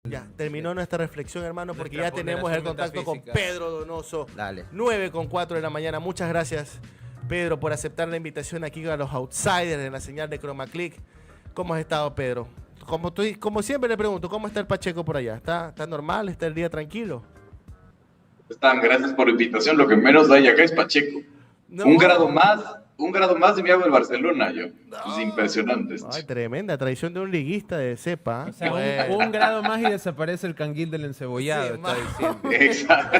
Ya, terminó nuestra reflexión, hermano, porque Nuestra ya tenemos el ponderación contacto con metafísica. Pedro Donoso. Dale. 9:04 de la mañana. Muchas gracias, Pedro, por aceptar la invitación aquí a los Outsiders en la señal de Chroma Click. ¿Cómo has estado, Pedro? Como siempre le pregunto, ¿cómo está el Pacheco por allá? ¿Está normal? ¿Está el día tranquilo? Están, gracias por la invitación. Lo que menos hay acá es Pacheco. No. Un grado más y me hago el Barcelona yo. No. Es impresionante esto. Ay, tremenda tradición de un liguista de cepa. O sea, Bueno. un grado más y desaparece el canguil del encebollado, Sí, está diciendo. Exacto.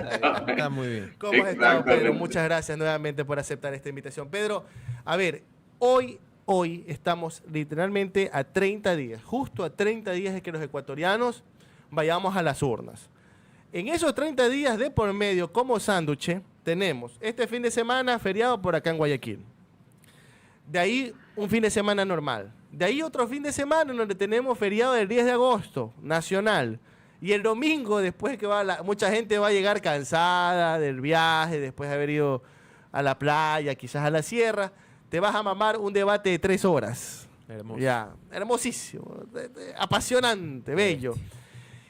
Está muy bien. ¿Cómo has estado, Pedro? Muchas gracias nuevamente por aceptar esta invitación. Pedro, a ver, hoy estamos literalmente a 30 días, justo a 30 días de que los ecuatorianos vayamos a las urnas. En esos 30 días de por medio, como sándwich, tenemos este fin de semana feriado por acá en Guayaquil. De ahí un fin de semana normal. De ahí otro fin de semana donde tenemos feriado del 10 de agosto, nacional. Y el domingo, después que mucha gente va a llegar cansada del viaje, después de haber ido a la playa, quizás a la sierra, te vas a mamar un debate de 3 horas. Hermoso. Ya, hermosísimo, apasionante, bello.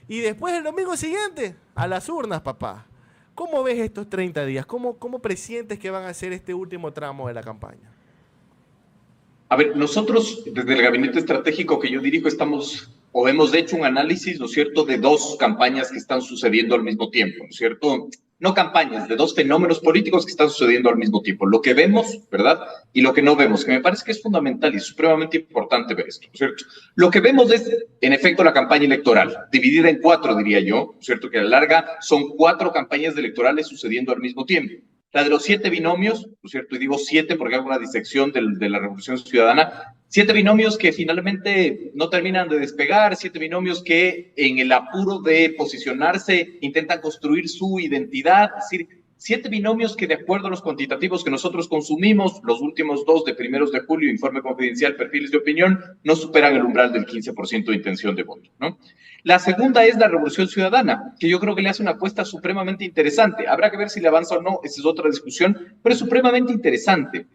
Y después el domingo siguiente, a las urnas, papá. ¿Cómo ves estos 30 días? ¿Cómo presientes que van a ser este último tramo de la campaña? A ver, nosotros desde el gabinete estratégico que yo dirijo hemos hecho un análisis, ¿no es cierto?, de dos campañas que están sucediendo al mismo tiempo, ¿no es cierto? No campañas, de dos fenómenos políticos que están sucediendo al mismo tiempo. Lo que vemos, ¿verdad? Y lo que no vemos, que me parece que es fundamental y supremamente importante ver esto, ¿no es cierto? Lo que vemos es, en efecto, la campaña electoral, dividida en 4, diría yo, ¿no es cierto? Que a la larga son 4 campañas electorales sucediendo al mismo tiempo. La de los 7 binomios, ¿no es cierto? Y digo 7 porque hago una disección de la Revolución Ciudadana. 7 binomios que finalmente no terminan de despegar, 7 binomios que en el apuro de posicionarse intentan construir su identidad, es decir, 7 binomios que de acuerdo a los cuantitativos que nosotros consumimos, los últimos 2 de 1 de julio, informe confidencial, perfiles de opinión, no superan el umbral del 15% de intención de voto, ¿no? La segunda es la Revolución Ciudadana, que yo creo que le hace una apuesta supremamente interesante. Habrá que ver si le avanza o no, esa es otra discusión, pero es supremamente interesante.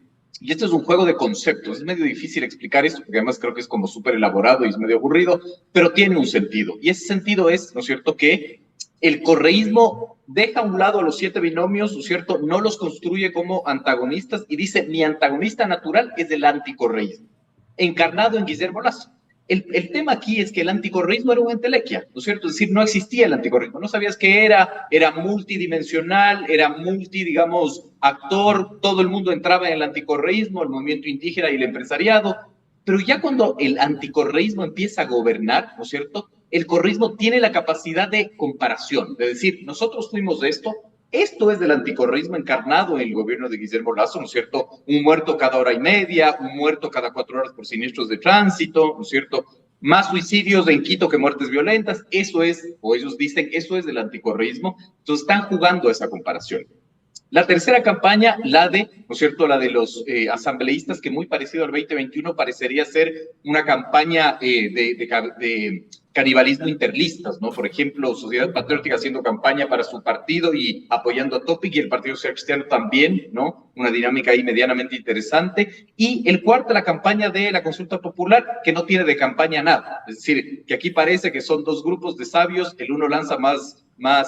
Y esto es un juego de conceptos, es medio difícil explicar esto, porque además creo que es como súper elaborado y es medio aburrido, pero tiene un sentido. Y ese sentido es, ¿no es cierto?, que el correísmo deja a un lado a los 7 binomios, ¿no es cierto?, no los construye como antagonistas y dice, mi antagonista natural es el anticorreísmo, encarnado en Guillermo Lasso. El tema aquí es que el anticorreísmo era un entelequia, ¿no es cierto? Es decir, no existía el anticorreísmo, no sabías qué era multidimensional, era digamos, actor, todo el mundo entraba en el anticorreísmo, el movimiento indígena y el empresariado, pero ya cuando el anticorreísmo empieza a gobernar, ¿no es cierto?, el correísmo tiene la capacidad de comparación, de decir, nosotros fuimos de esto es del anticorreísmo encarnado en el gobierno de Guillermo Lasso, ¿no es cierto? Un muerto cada hora y media, un muerto cada 4 horas por siniestros de tránsito, ¿no es cierto? Más suicidios en Quito que muertes violentas, eso es, o ellos dicen, eso es del anticorreísmo, entonces están jugando a esa comparación. La tercera campaña, ¿no es cierto?, la de los asambleístas, que muy parecido al 2021 parecería ser una campaña de canibalismo interlistas, ¿no? Por ejemplo, Sociedad Patriótica haciendo campaña para su partido y apoyando a Topic, y el Partido Social Cristiano también, ¿no? Una dinámica ahí medianamente interesante. Y el cuarto, la campaña de la consulta popular, que no tiene de campaña nada. Es decir, que aquí parece que son 2 grupos de sabios, el uno lanza más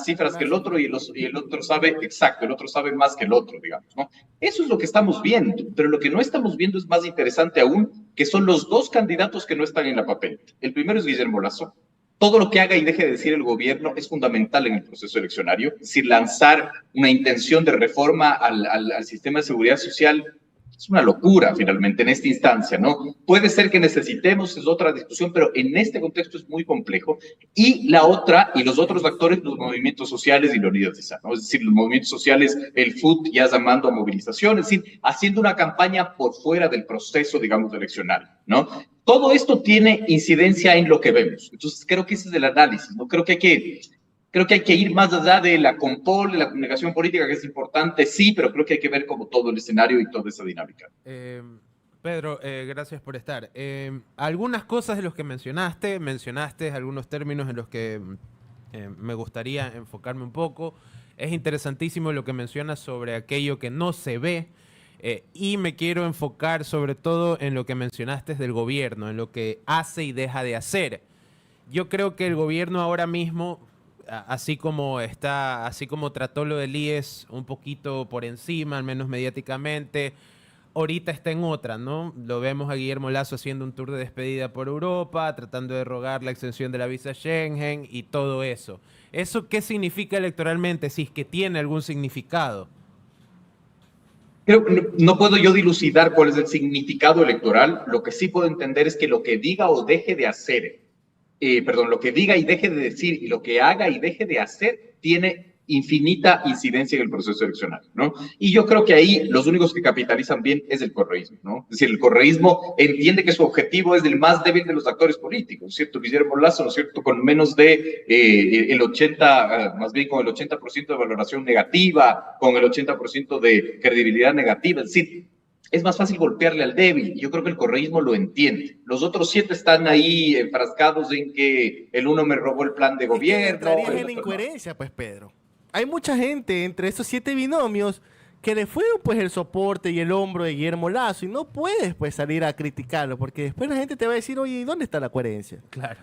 cifras que el otro y el otro sabe, exacto, el otro sabe más que el otro, digamos, ¿no? Eso es lo que estamos viendo, pero lo que no estamos viendo es más interesante aún, que son los 2 candidatos que no están en la papeleta. El primero es Guillermo Lasso. Todo lo que haga y deje de decir el gobierno es fundamental en el proceso eleccionario, es decir, lanzar una intención de reforma al sistema de seguridad social es una locura finalmente en esta instancia, ¿no? Puede ser que necesitemos, es otra discusión, pero en este contexto es muy complejo. Y la otra, y los otros actores, los movimientos sociales y la unidad de ¿no? Es decir, los movimientos sociales, el FUT ya llamando a movilización, es decir, haciendo una campaña por fuera del proceso, digamos, eleccionario, ¿no? Todo esto tiene incidencia en lo que vemos. Entonces, creo que ese es el análisis, ¿no? Creo que hay que ir más allá de la compol, de la comunicación política, que es importante, sí, pero creo que hay que ver como todo el escenario y toda esa dinámica. Pedro, gracias por estar. Algunas cosas de los que mencionaste algunos términos en los que me gustaría enfocarme un poco. Es interesantísimo lo que mencionas sobre aquello que no se ve, y me quiero enfocar sobre todo en lo que mencionaste del gobierno, en lo que hace y deja de hacer. Yo creo que el gobierno ahora mismo, así como trató lo del IES un poquito por encima, al menos mediáticamente, ahorita está en otra, ¿no? Lo vemos a Guillermo Lasso haciendo un tour de despedida por Europa, tratando de rogar la extensión de la visa Schengen y todo eso. ¿Eso qué significa electoralmente? Si es que tiene algún significado. Creo que no puedo yo dilucidar cuál es el significado electoral. Lo que sí puedo entender es que lo que diga o deje de hacer, lo que diga y deje de decir y lo que haga y deje de hacer tiene infinita incidencia en el proceso electoral, ¿no? Y yo creo que ahí los únicos que capitalizan bien es el correísmo, ¿no? Es decir, el correísmo entiende que su objetivo es el más débil de los actores políticos, ¿cierto? Guillermo Lasso, ¿no es cierto? Con menos de más bien con el 80% de valoración negativa, con el 80% de credibilidad negativa, es decir, es más fácil golpearle al débil. Yo creo que el correísmo lo entiende. Los otros 7 están ahí enfrascados en que el uno me robó el plan de gobierno. Entrarías en la incoherencia, pues, Pedro. Hay mucha gente entre esos 7 binomios que le fueron pues el soporte y el hombro de Guillermo Lasso y no puedes pues salir a criticarlo porque después la gente te va a decir, oye, ¿y dónde está la coherencia? Claro.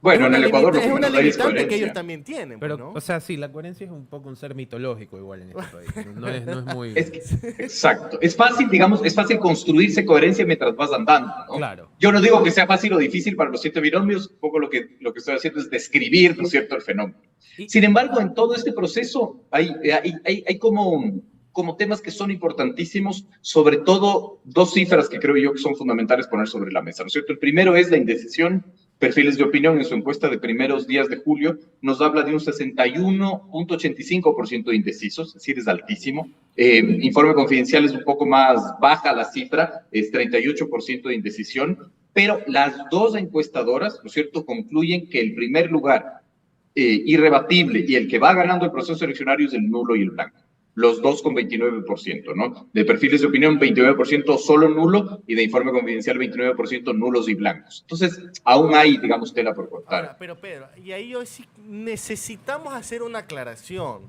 Bueno, en el Ecuador es una limitante que coherencia. ellos también tienen. Pero, ¿no? O sea, sí, la coherencia es un poco un ser mitológico igual en este país. No es muy... Exacto. Es fácil, digamos, es fácil construirse coherencia mientras vas andando, ¿no? Claro. Yo no digo que sea fácil o difícil para los 7 binomios, un poco lo que estoy haciendo es describir, ¿no es cierto?, el fenómeno. Sin embargo, en todo este proceso hay como temas que son importantísimos, sobre todo 2 cifras que creo yo que son fundamentales poner sobre la mesa, ¿no es cierto? El primero es la indecisión. Perfiles de Opinión, en su encuesta de primeros días de julio, nos habla de un 61.85% de indecisos, es decir, es altísimo. Informe Confidencial es un poco más baja la cifra, es 38% de indecisión, pero las 2 encuestadoras, ¿no es cierto?, concluyen que el primer lugar irrebatible y el que va ganando el proceso eleccionario es el nulo y el blanco. Los 2 con 29%, ¿no? De Perfiles de Opinión, 29% solo nulo, y de Informe Confidencial, 29% nulos y blancos. Entonces, aún hay, digamos, tela por cortar. Ahora, pero Pedro, y ahí yo sí necesitamos hacer una aclaración.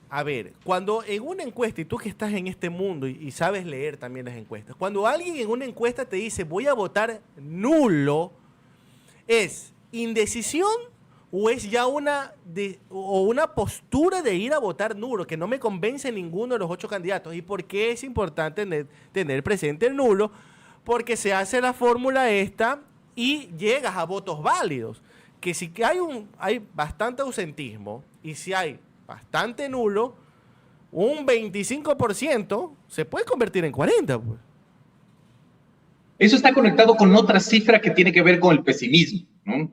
A ver, cuando en una encuesta, y tú que estás en este mundo y sabes leer también las encuestas, cuando alguien en una encuesta te dice voy a votar nulo, ¿es indecisión o es ya una postura de ir a votar nulo, que no me convence ninguno de los 8 candidatos? ¿Y por qué es importante tener presente el nulo? Porque se hace la fórmula esta y llegas a votos válidos. Que si hay bastante ausentismo y si hay bastante nulo, un 25% se puede convertir en 40%. Pues. Eso está conectado con otra cifra que tiene que ver con el pesimismo, ¿no?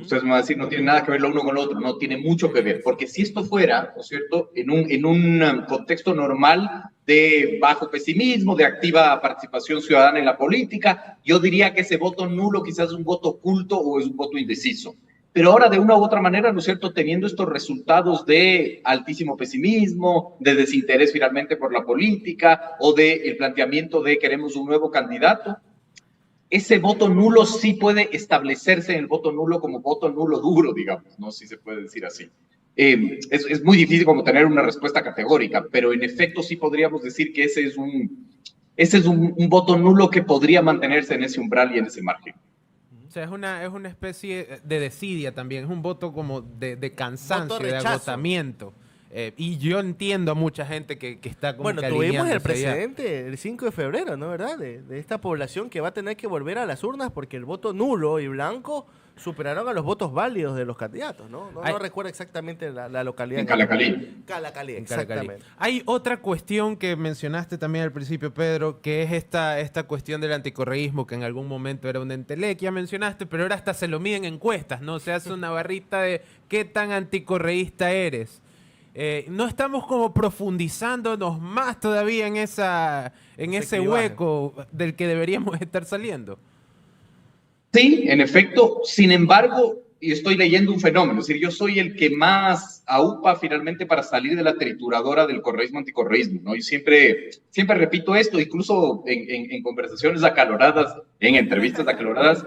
Ustedes me van a decir, no tiene nada que ver lo uno con lo otro. No, tiene mucho que ver, porque si esto fuera, ¿no es cierto?, en un contexto normal de bajo pesimismo, de activa participación ciudadana en la política, yo diría que ese voto nulo quizás es un voto oculto o es un voto indeciso. Pero ahora, de una u otra manera, ¿no es cierto?, teniendo estos resultados de altísimo pesimismo, de desinterés finalmente por la política o del planteamiento de queremos un nuevo candidato, ese voto nulo sí puede establecerse en el voto nulo como voto nulo duro, digamos, ¿no? Si se puede decir así. Es muy difícil como tener una respuesta categórica, pero en efecto sí podríamos decir que ese es un voto nulo que podría mantenerse en ese umbral y en ese margen. O sea, es una especie de desidia también, es un voto como de cansancio, de agotamiento. Y yo entiendo a mucha gente que está como bueno, tuvimos el precedente el 5 de febrero, ¿no? ¿Verdad? De esta población que va a tener que volver a las urnas porque el voto nulo y blanco superaron a los votos válidos de los candidatos, ¿no? No recuerdo exactamente la localidad. En Calacalí. Calacalí, exactamente. Hay otra cuestión que mencionaste también al principio, Pedro, que es esta cuestión del anticorreísmo, que en algún momento era una entelequia, mencionaste, pero ahora hasta se lo miden en encuestas, ¿no? Se hace una barrita de qué tan anticorreísta eres. No estamos como profundizándonos más todavía en ese hueco del que deberíamos estar saliendo. Sí, en efecto. Sin embargo, y estoy leyendo un fenómeno, es decir, yo soy el que más aupa finalmente para salir de la trituradora del correísmo anticorreísmo, ¿no? Y siempre repito esto, incluso en conversaciones acaloradas, en entrevistas acaloradas.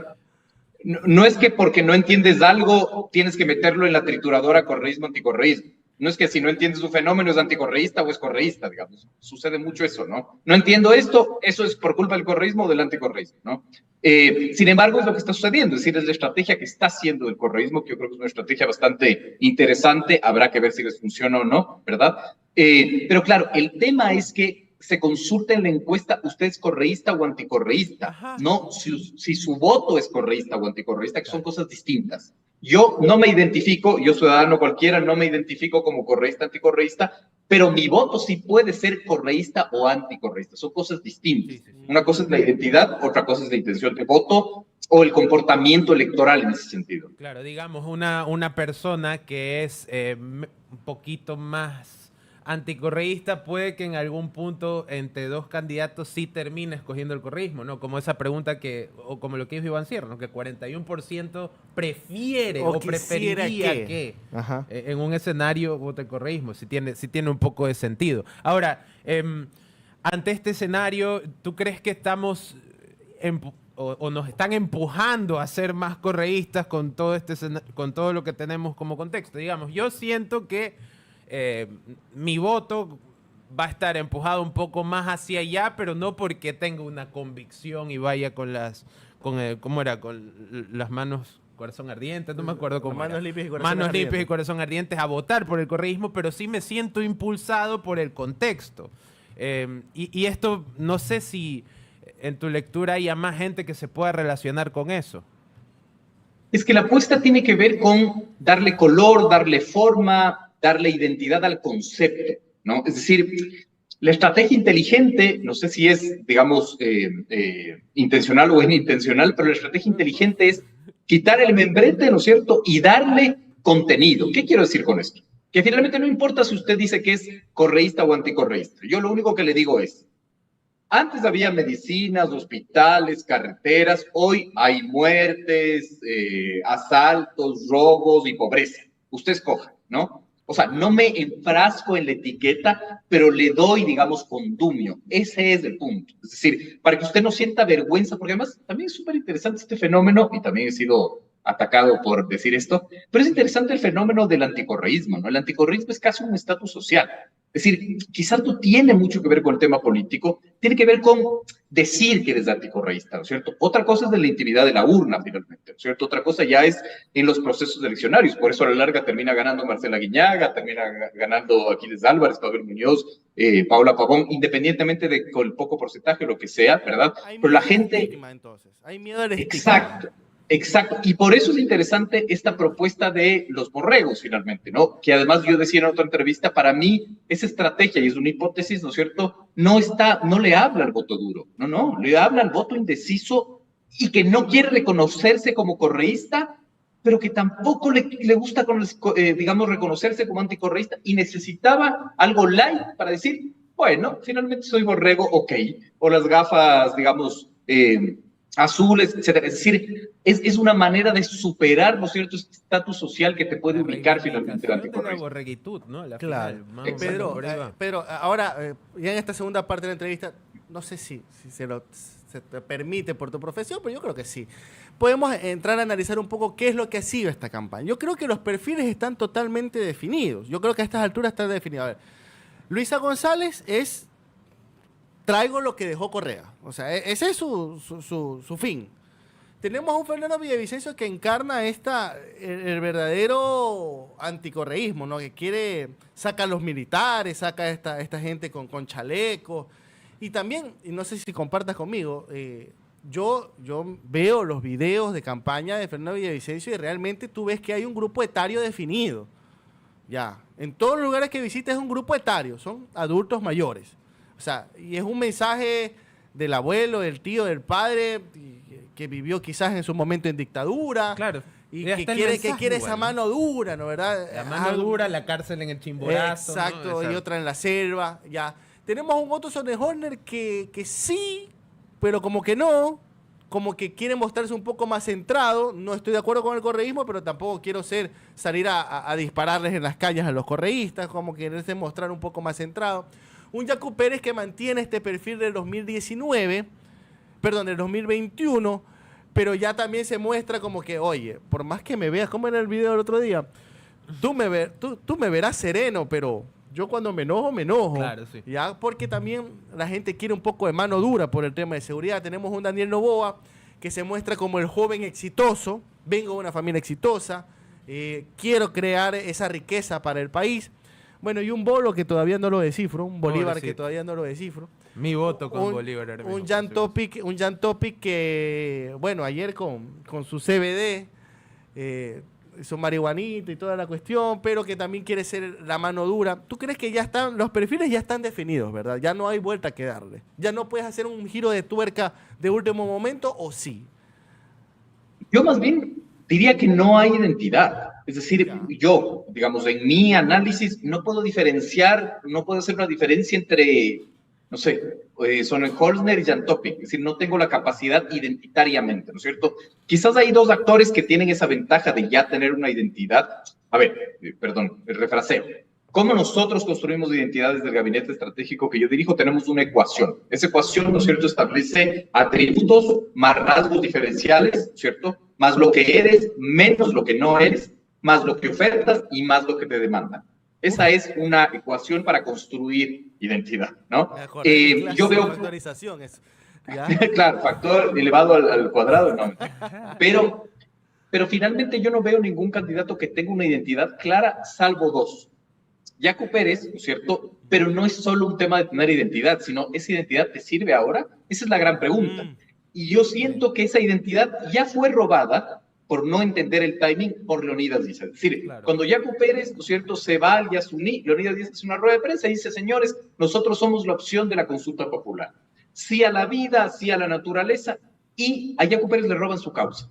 No es que porque no entiendes algo tienes que meterlo en la trituradora correísmo anticorreísmo. No es que si no entiendes un fenómeno es anticorreísta o es correísta, digamos. Sucede mucho eso, ¿no? No entiendo esto, eso es por culpa del correísmo o del anticorreísmo, ¿no? Sin embargo, es lo que está sucediendo, es decir, es la estrategia que está haciendo el correísmo, que yo creo que es una estrategia bastante interesante, habrá que ver si les funciona o no, ¿verdad? Pero claro, el tema es que se consulta en la encuesta, ¿usted es correísta o anticorreísta? Ajá. No si su voto es correísta o anticorreísta, que son cosas distintas. Yo no me identifico, yo ciudadano cualquiera, no me identifico como correísta, anticorreísta, pero mi voto sí puede ser correísta o anticorreísta. Son cosas distintas. Sí, sí, sí. Una cosa es la identidad, otra cosa es la intención de voto o el comportamiento electoral en ese sentido. Claro, digamos, una persona que es un poquito más anticorreísta puede que en algún punto entre dos candidatos sí termine escogiendo el correísmo, ¿no? Como esa pregunta o como lo que dijo Iván Sierra, ¿no? Que 41% prefiere o preferiría que en un escenario vote correísmo, si tiene un poco de sentido. Ahora, ante este escenario, ¿tú crees que estamos o nos están empujando a ser más correístas con todo lo que tenemos como contexto? Digamos, yo siento que mi voto va a estar empujado un poco más hacia allá, pero no porque tenga una convicción y vaya con las manos corazón ardiente, no me acuerdo cómo manos era. limpias y corazón Manos ardiente. limpias y corazón ardientes a votar por el correísmo, pero sí me siento impulsado por el contexto. Y esto, no sé si en tu lectura haya más gente que se pueda relacionar con eso. Es que la apuesta tiene que ver con darle color, darle forma, darle identidad al concepto, ¿no? Es decir, la estrategia inteligente, no sé si es, digamos, intencional o inintencional, pero la estrategia inteligente es quitar el membrete, ¿no es cierto?, y darle contenido. ¿Qué quiero decir con esto? Que finalmente no importa si usted dice que es correísta o anticorreísta. Yo lo único que le digo es, antes había medicinas, hospitales, carreteras, hoy hay muertes, asaltos, robos y pobreza. Usted escoja, ¿no? O sea, no me enfrasco en la etiqueta, pero le doy, digamos, condumio. Ese es el punto. Es decir, para que usted no sienta vergüenza, porque además también es súper interesante este fenómeno, y también he sido atacado por decir esto, pero es interesante el fenómeno del anticorreísmo, ¿no? El anticorreísmo es casi un estatus social. Es decir, quizás no tiene mucho que ver con el tema político, tiene que ver con decir que eres anticorreísta, ¿no es cierto? Otra cosa es de la intimidad de la urna, finalmente, ¿no es cierto? Otra cosa ya es en los procesos eleccionarios, por eso a la larga termina ganando Marcela Guiñaga, termina ganando Aquiles Álvarez, Pablo Muñoz, Paula Pavón, independientemente de con el poco porcentaje o lo que sea, ¿verdad? Pero la gente... Estigma, entonces. Hay miedo al estigma. Exacto. Exacto, y por eso es interesante esta propuesta de los borregos, finalmente, ¿no? Que además yo decía en otra entrevista, para mí esa estrategia, y es una hipótesis, ¿no es cierto?, no le habla al voto duro, no, le habla al voto indeciso y que no quiere reconocerse como correísta, pero que tampoco le gusta, digamos, reconocerse como anticorreísta y necesitaba algo light para decir, bueno, finalmente soy borrego, ok, o las gafas, digamos, azules, etcétera. Es decir, es una manera de superar, ¿no es cierto?, este estatus social que te puede ubicar finalmente el anticorreísmo. La borreguitud, ¿no? Claro. Final, Pedro, ahora, ya en esta segunda parte de la entrevista, no sé si se te permite por tu profesión, pero yo creo que sí. Podemos entrar a analizar un poco qué es lo que ha sido esta campaña. Yo creo que los perfiles están totalmente definidos. Yo creo que a estas alturas están definidos. A ver, Luisa González traigo lo que dejó Correa. O sea, ese es su fin. Tenemos a un Fernando Villavicencio que encarna el verdadero anticorreísmo, ¿no? Que saca a los militares, saca a esta gente con chalecos. Y también, y no sé si compartas conmigo, yo veo los videos de campaña de Fernando Villavicencio y realmente tú ves que hay un grupo etario definido. Ya, en todos los lugares que visites es un grupo etario, son adultos mayores. O sea, y es un mensaje del abuelo, del tío, del padre, que vivió quizás en su momento en dictadura. Claro. Y que quiere esa mano dura, ¿no? ¿Verdad? La mano dura, la cárcel en el Chimborazo. Exacto, ¿no? y otra en la selva, ya. Tenemos un Otto Sonnenhorner que sí, pero como que no, como que quiere mostrarse un poco más centrado. No estoy de acuerdo con el correísmo, pero tampoco quiero salir a dispararles en las calles a los correístas, como quererse mostrar un poco más centrado. Un Yacu Pérez que mantiene este perfil del 2019, perdón, del 2021, pero ya también se muestra como que, oye, por más que me veas, como en el video del otro día, tú me verás sereno, pero yo cuando me enojo, me enojo. Claro, sí. Ya, porque también la gente quiere un poco de mano dura por el tema de seguridad. Tenemos un Daniel Noboa que se muestra como el joven exitoso, vengo de una familia exitosa, quiero crear esa riqueza para el país. Bueno, y un Bolo que todavía no lo descifro, un Bolívar que todavía no lo descifro. Mi voto con Bolívar. Un Jan Topic que, bueno, ayer con su CBD, su marihuanita y toda la cuestión, pero que también quiere ser la mano dura. ¿Tú crees que ya están, los perfiles ya están definidos, verdad? Ya no hay vuelta que darle. Ya no puedes hacer un giro de tuerca de último momento, ¿o sí? Yo más bien diría que no hay identidad. Es decir, yo, digamos, en mi análisis no puedo diferenciar, no puedo hacer una diferencia entre, no sé, Sonnenholzner y Jan Topic. Es decir, no tengo la capacidad identitariamente, ¿no es cierto? Quizás hay dos actores que tienen esa ventaja de ya tener una identidad. A ver, perdón, el refraseo. ¿Cómo nosotros construimos identidades del gabinete estratégico que yo dirijo? Tenemos una ecuación. Esa ecuación, ¿no es cierto?, establece atributos más rasgos diferenciales, ¿cierto?, más lo que eres, menos lo que no eres, más lo que ofertas y más lo que te demandan. Esa es una ecuación para construir identidad, ¿no? Yo veo... Factorización, eso. ¿Ya? Claro, factor elevado al cuadrado, no. Pero finalmente yo no veo ningún candidato que tenga una identidad clara, salvo dos. Yacu Pérez, ¿no es cierto? Pero no es solo un tema de tener identidad, sino ¿esa identidad te sirve ahora? Esa es la gran pregunta. Y yo siento que esa identidad ya fue robada por no entender el timing por Leonidas Díaz. Es decir, cuando Yacu Pérez, ¿no es cierto?, se va al Yasuní, Leonidas Díaz hace una rueda de prensa y dice, señores, nosotros somos la opción de la consulta popular. Sí a la vida, sí a la naturaleza, y a Yacu Pérez le roban su causa.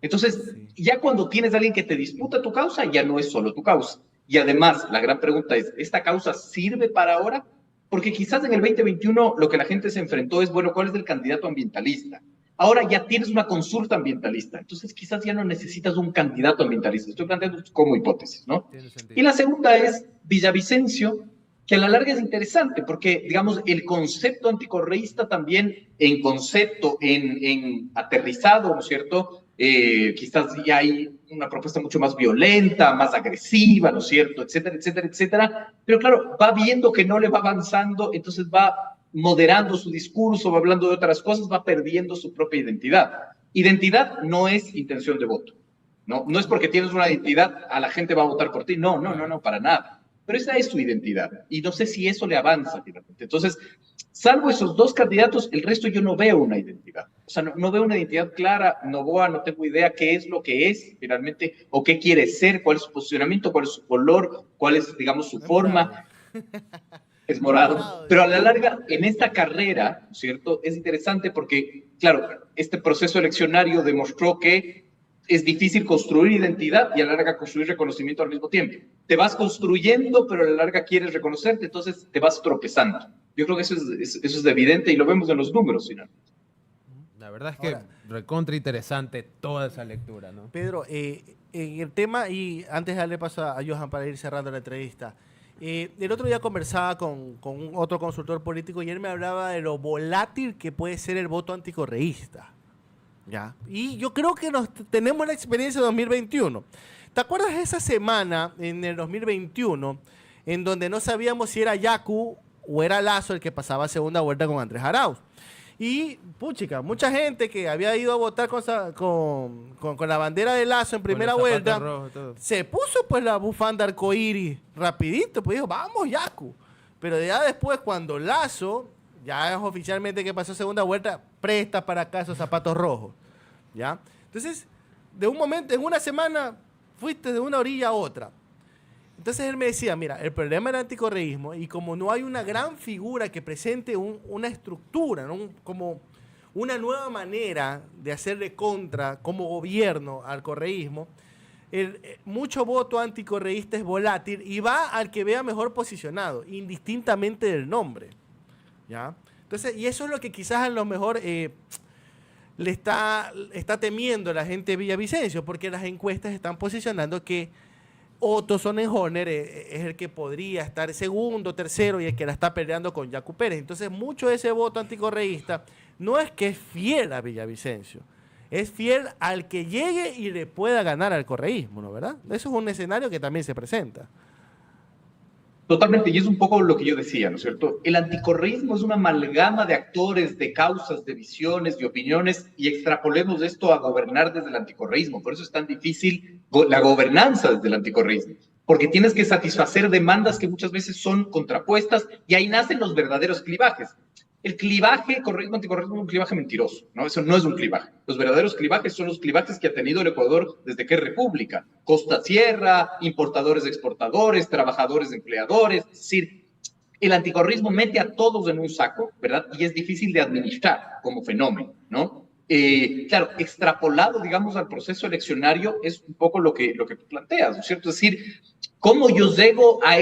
Entonces, ya cuando tienes a alguien que te disputa tu causa, ya no es solo tu causa. Y además, la gran pregunta es, ¿esta causa sirve para ahora? Porque quizás en el 2021 lo que la gente se enfrentó es, bueno, ¿cuál es el candidato ambientalista? Ahora ya tienes una consulta ambientalista, entonces quizás ya no necesitas un candidato ambientalista. Estoy planteando como hipótesis, ¿no? Y la segunda es Villavicencio, que a la larga es interesante, porque, digamos, el concepto anticorreísta también, en concepto, en aterrizado, ¿no es cierto?, quizás ya hay una propuesta mucho más violenta, más agresiva, ¿no es cierto?, etcétera, etcétera, etcétera. Pero claro, va viendo que no le va avanzando, entonces va moderando su discurso, va hablando de otras cosas, va perdiendo su propia identidad. Identidad no es intención de voto, ¿no? No es porque tienes una identidad, a la gente va a votar por ti. No, para nada. Pero esa es su identidad. Y no sé si eso le avanza finalmente. Entonces, salvo esos dos candidatos, el resto yo no veo una identidad. O sea, no veo una identidad clara. Noboa, no tengo idea qué es lo que es finalmente, o qué quiere ser, cuál es su posicionamiento, cuál es su color, cuál es, digamos, su forma. Es morado. Pero a la larga, en esta carrera, ¿cierto?, es interesante porque, claro, este proceso eleccionario demostró que es difícil construir identidad y a la larga construir reconocimiento al mismo tiempo. Te vas construyendo, pero a la larga quieres reconocerte, entonces te vas tropezando. Yo creo que eso es evidente y lo vemos en los números, finalmente. La verdad es que recontra interesante toda esa lectura, ¿no? Pedro, en el tema, y antes de darle paso a Johan para ir cerrando la entrevista, el otro día conversaba con otro consultor político y él me hablaba de lo volátil que puede ser el voto anticorreísta. ¿Ya? Y yo creo que tenemos la experiencia de 2021. ¿Te acuerdas de esa semana en el 2021 en donde no sabíamos si era Yacu o era Lasso el que pasaba segunda vuelta con Andrés Arauz? Y, puchica, mucha gente que había ido a votar con la bandera de Lasso en primera vuelta, se puso pues la bufanda arcoíris rapidito, pues dijo, vamos Yacu. Pero ya después cuando Lasso, ya es oficialmente que pasó segunda vuelta, presta para acá esos zapatos rojos, ¿ya? Entonces, de un momento, en una semana, fuiste de una orilla a otra. Entonces él me decía, mira, el problema del anticorreísmo, y como no hay una gran figura que presente una estructura, ¿no?, como una nueva manera de hacerle contra como gobierno al correísmo, mucho voto anticorreísta es volátil y va al que vea mejor posicionado, indistintamente del nombre, ¿ya? Entonces, y eso es lo que quizás a lo mejor le está temiendo la gente de Villavicencio, porque las encuestas están posicionando que Otto Sonnenholzner es el que podría estar segundo, tercero y el que la está peleando con Yacu Pérez. Entonces, mucho de ese voto anticorreísta no es que es fiel a Villavicencio, es fiel al que llegue y le pueda ganar al correísmo, ¿no? ¿Verdad? Eso es un escenario que también se presenta. Totalmente, y es un poco lo que yo decía, ¿no es cierto? El anticorreísmo es una amalgama de actores, de causas, de visiones, de opiniones, y extrapolemos esto a gobernar desde el anticorreísmo. Por eso es tan difícil la gobernanza desde el anticorreísmo, porque tienes que satisfacer demandas que muchas veces son contrapuestas, y ahí nacen los verdaderos clivajes. El clivaje correísmo-anticorreísmo es un clivaje mentiroso, ¿no? Eso no es un clivaje. Los verdaderos clivajes son los clivajes que ha tenido el Ecuador desde que es república. Costa-sierra, importadores-exportadores, trabajadores-empleadores. Es decir, el anticorreísmo mete a todos en un saco, ¿verdad? Y es difícil de administrar como fenómeno, ¿no? Claro, extrapolado, digamos, al proceso eleccionario es un poco lo que tú planteas, ¿no es cierto? Es decir, ¿cómo yo llego a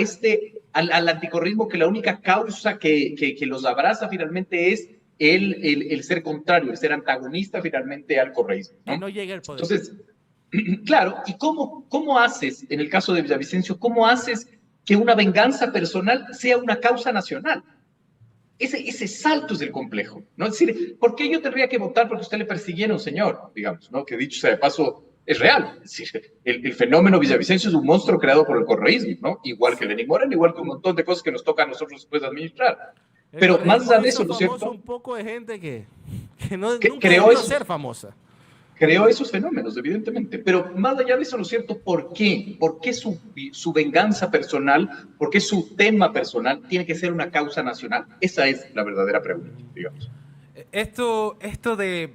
al anticorreísmo que la única causa que los abraza finalmente es el ser contrario, el ser antagonista finalmente al correísmo, ¿no? Que no llegue al poder. Entonces, claro, ¿y cómo haces, en el caso de Villavicencio, cómo haces que una venganza personal sea una causa nacional? Ese salto es el complejo, ¿no? Es decir, ¿por qué yo tendría que votar porque usted le persiguieron, señor? Digamos, ¿no? Que dicho sea de paso, es real. Es decir, el fenómeno Villavicencio es un monstruo creado por el correísmo, ¿no? Igual que Lenín Moreno, igual que un montón de cosas que nos toca a nosotros después administrar. Pero más allá de eso, ¿no es cierto? Un poco de gente que no, Que nunca creó debió eso. ser famosa. Creó esos fenómenos, evidentemente. Pero más allá de eso, ¿no es cierto? ¿Por qué? ¿Por qué su venganza personal, por qué su tema personal tiene que ser una causa nacional? Esa es la verdadera pregunta, digamos. Esto de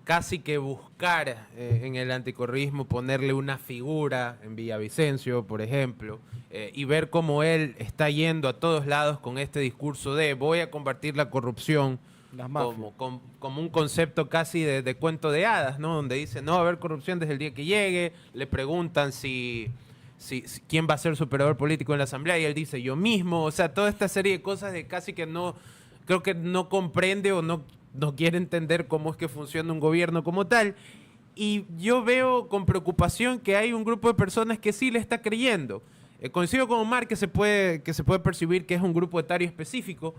casi que buscar en el anticorreísmo ponerle una figura en Villavicencio, por ejemplo, y ver cómo él está yendo a todos lados con este discurso de voy a combatir la corrupción, como un concepto casi de cuento de hadas, ¿no? Donde dice, no va a haber corrupción desde el día que llegue, le preguntan si quién va a ser su operador político en la asamblea y él dice yo mismo, o sea, toda esta serie de cosas de casi que no, creo que no comprende o no quiere entender cómo es que funciona un gobierno como tal. Y yo veo con preocupación que hay un grupo de personas que sí le está creyendo. Coincido con Omar que se puede percibir que es un grupo etario específico,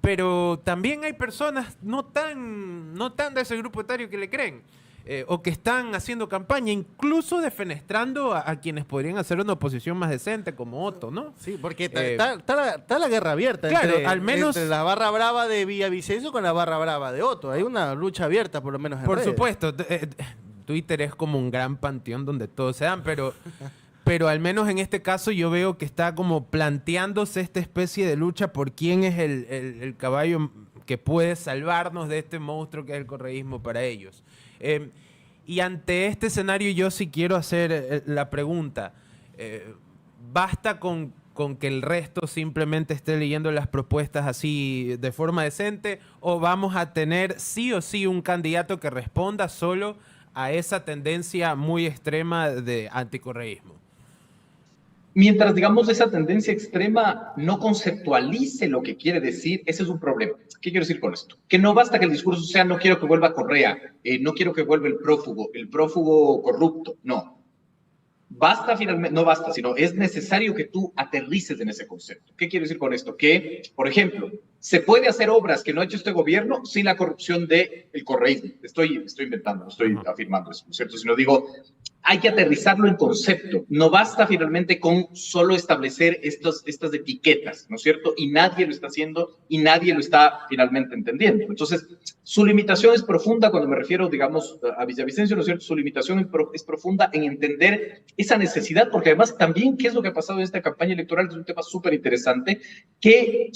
pero también hay personas no tan de ese grupo etario que le creen, o que están haciendo campaña, incluso defenestrando a quienes podrían hacer una oposición más decente, como Otto, ¿no? Sí, porque está la guerra abierta claro, al menos, entre la barra brava de Villavicencio con la barra brava de Otto. Hay una lucha abierta, por lo menos en por redes. supuesto, Twitter es como un gran panteón donde todos se dan, pero al menos en este caso yo veo que está como planteándose esta especie de lucha por quién es el caballo que puede salvarnos de este monstruo que es el correísmo para ellos. Y ante este escenario yo sí quiero hacer la pregunta. ¿Basta con que el resto simplemente esté leyendo las propuestas así de forma decente o vamos a tener sí o sí un candidato que responda solo a esa tendencia muy extrema de anticorreísmo? Mientras, digamos, esa tendencia extrema no conceptualice lo que quiere decir, ese es un problema. ¿Qué quiero decir con esto? Que no basta que el discurso sea no quiero que vuelva Correa, no quiero que vuelva el prófugo corrupto, no. Basta finalmente, no basta, sino es necesario que tú aterrices en ese concepto. ¿Qué quiero decir con esto? Que, por ejemplo, se puede hacer obras que no ha hecho este gobierno sin la corrupción del correísmo. Estoy inventando, no estoy afirmando eso, ¿no es cierto? Sino digo, hay que aterrizarlo en concepto. No basta finalmente con solo establecer estas etiquetas, ¿no es cierto? Y nadie lo está haciendo y nadie lo está finalmente entendiendo. Entonces, su limitación es profunda cuando me refiero, digamos, a Villavicencio, ¿no es cierto? Su limitación es profunda en entender esa necesidad, porque además también, ¿qué es lo que ha pasado en esta campaña electoral? Es un tema súper interesante, que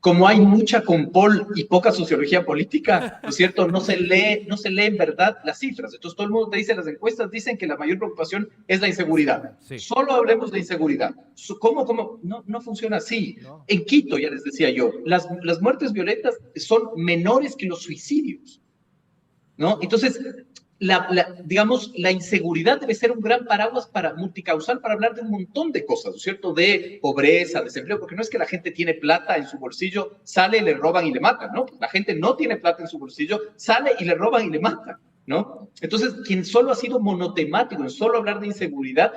como hay mucha compol y poca sociología política, ¿no es cierto? No se lee en verdad las cifras. Entonces todo el mundo te dice, las encuestas dicen que la mayor preocupación es la inseguridad. Sí. Solo hablemos de inseguridad. ¿Cómo? No funciona así. No. En Quito, ya les decía yo, las muertes violentas son menores que los suicidios, ¿no? Entonces, digamos, la inseguridad debe ser un gran paraguas multicausal para hablar de un montón de cosas, ¿no es cierto? De pobreza, desempleo, porque no es que la gente tiene plata en su bolsillo, sale, le roban y le matan, ¿no? La gente no tiene plata en su bolsillo, sale y le roban y le matan, ¿no? Entonces, quien solo ha sido monotemático en solo hablar de inseguridad,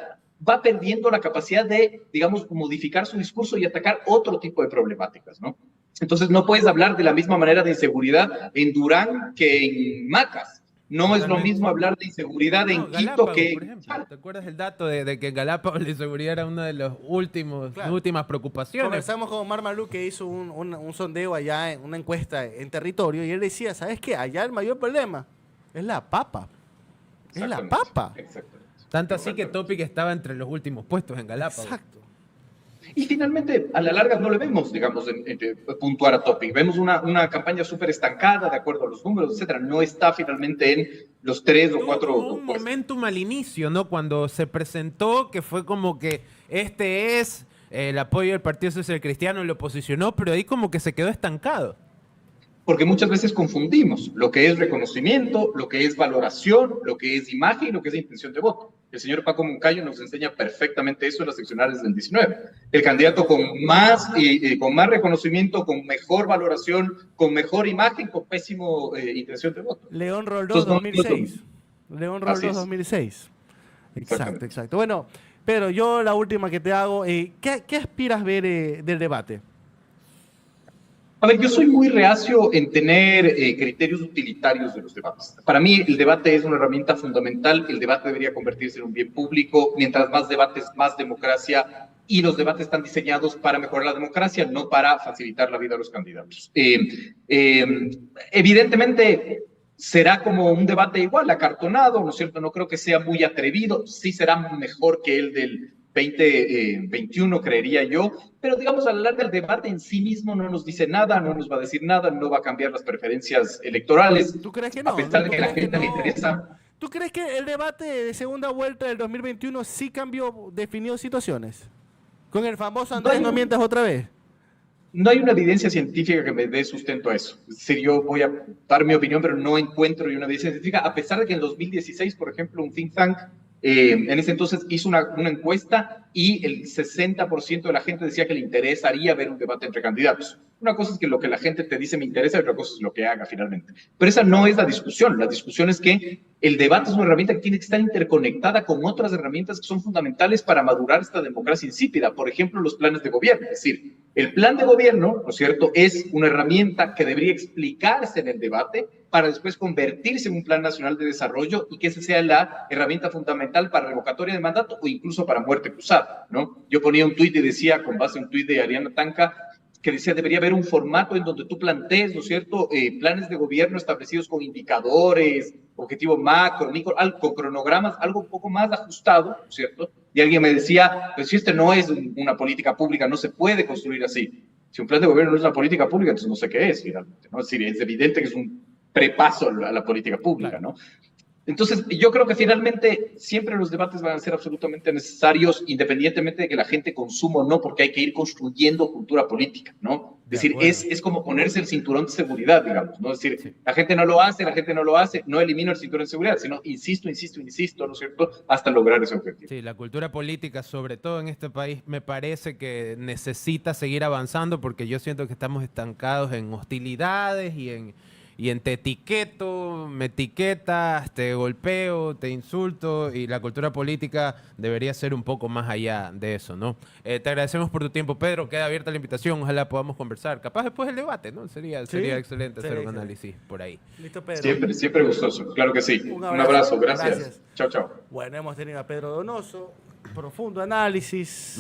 va perdiendo la capacidad de, digamos, modificar su discurso y atacar otro tipo de problemáticas, ¿no? Entonces, no puedes hablar de la misma manera de inseguridad en Durán que en Macas, No es lo Totalmente. mismo hablar de inseguridad No, en Quito Galápagos, que... por ejemplo. ¿Te acuerdas el dato de que en Galápagos la inseguridad era una de las Claro. últimas preocupaciones? Conversamos con Omar Malú, que hizo un sondeo allá, una encuesta en territorio, y él decía, ¿sabes qué? Allá el mayor problema es la papa. Es la Exactamente, papa. exactamente. Tanto así que Exactamente. Topic estaba entre los últimos puestos en Galápagos. Exacto. Y finalmente, a la larga no le vemos, digamos, puntuar a Topic. Vemos una campaña súper estancada, de acuerdo a los números, etcétera. No está finalmente en los 3 o Tuvo 4 como un momentum al inicio, ¿no? Cuando se presentó, que fue como que este es el apoyo del Partido Social Cristiano, lo posicionó, pero ahí como que se quedó estancado. Porque muchas veces confundimos lo que es reconocimiento, lo que es valoración, lo que es imagen y lo que es intención de voto. El señor Paco Moncayo nos enseña perfectamente eso en las seccionales del 19. El candidato con más reconocimiento, con mejor valoración, con mejor imagen, con pésimo intención de voto. León Roldós Entonces, 2006. León Así Roldós es. 2006. Exacto, Exactamente. exacto. Bueno, pero yo la última que te hago, ¿qué aspiras ver del debate? A ver, yo soy muy reacio en tener criterios utilitarios de los debates. Para mí, el debate es una herramienta fundamental. El debate debería convertirse en un bien público. Mientras más debates, más democracia. Y los debates están diseñados para mejorar la democracia, no para facilitar la vida a los candidatos. Evidentemente, será como un debate igual, acartonado, ¿no es cierto? No creo que sea muy atrevido. Sí será mejor que el del 2021, creería yo, pero digamos a la larga el debate en sí mismo no nos dice nada, no nos va a decir nada, no va a cambiar las preferencias electorales. ¿Tú crees que no? A pesar de ¿Tú que a la crees gente que le no? interesa. ¿Tú crees que el debate de segunda vuelta del 2021 sí cambió, definió situaciones? Con el famoso Andrés no mientas otra vez. No hay una evidencia científica que me dé sustento a eso. Es decir, yo voy a dar mi opinión, pero no encuentro una evidencia científica, a pesar de que en 2016, por ejemplo, un think tank en ese entonces hizo una encuesta y el 60% de la gente decía que le interesaría ver un debate entre candidatos. Una cosa es que lo que la gente te dice me interesa y otra cosa es lo que haga finalmente. Pero esa no es la discusión. La discusión es que el debate es una herramienta que tiene que estar interconectada con otras herramientas que son fundamentales para madurar esta democracia insípida. Por ejemplo, los planes de gobierno. Es decir, el plan de gobierno, ¿no es cierto?, es una herramienta que debería explicarse en el debate para después convertirse en un plan nacional de desarrollo y que esa sea la herramienta fundamental para revocatoria de mandato o incluso para muerte cruzada, ¿no? Yo ponía un tuit y decía, con base en un tuit de Ariana Tanca, que decía, debería haber un formato en donde tú plantees, ¿no es cierto?, planes de gobierno establecidos con indicadores, objetivo macro, micro, con cronogramas, algo un poco más ajustado, ¿no es cierto? Y alguien me decía, pues si este no es una política pública, no se puede construir así. Si un plan de gobierno no es una política pública, entonces no sé qué es finalmente, ¿no? Es decir, es evidente que es un prepaso a la política pública, ¿no? Entonces, yo creo que finalmente siempre los debates van a ser absolutamente necesarios, independientemente de que la gente consuma o no, porque hay que ir construyendo cultura política, ¿no? Es decir, es como ponerse el cinturón de seguridad, digamos, ¿no? Es decir, sí, la gente no lo hace, no elimino el cinturón de seguridad, sino insisto, ¿no es cierto?, hasta lograr ese objetivo. Sí, la cultura política, sobre todo en este país, me parece que necesita seguir avanzando porque yo siento que estamos estancados en hostilidades y en te etiqueto, me etiquetas, te golpeo, te insulto, y la cultura política debería ser un poco más allá de eso, ¿no? Te agradecemos por tu tiempo, Pedro, queda abierta la invitación, ojalá podamos conversar, capaz después del debate, ¿no? Sería excelente hacer un análisis por ahí. Listo, Pedro. Siempre gustoso, claro que sí. Un abrazo, gracias. Chao, chao. Bueno, hemos tenido a Pedro Donoso, profundo análisis.